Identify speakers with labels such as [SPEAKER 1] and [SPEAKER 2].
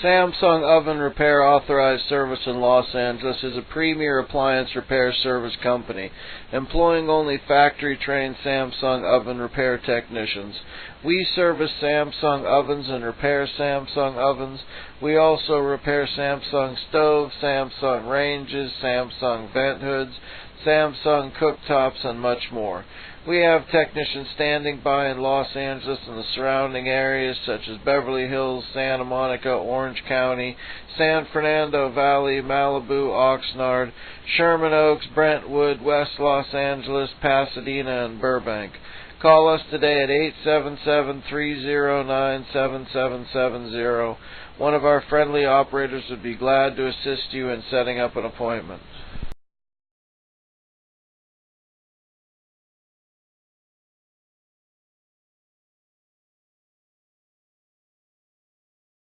[SPEAKER 1] Samsung Oven Repair Authorized Service in Los Angeles is a premier appliance repair service company, employing only factory-trained Samsung oven repair technicians. We service Samsung ovens and repair Samsung ovens. We also repair Samsung stoves, Samsung ranges, Samsung vent hoods, Samsung cooktops, and much more. We have technicians standing by in Los Angeles and the surrounding areas such as Beverly Hills, Santa Monica, Orange County, San Fernando Valley, Malibu, Oxnard, Sherman Oaks, Brentwood, West Los Angeles, Pasadena, and Burbank. Call us today at 877-309-7770. One of our friendly operators would be glad to assist you in setting up an appointment.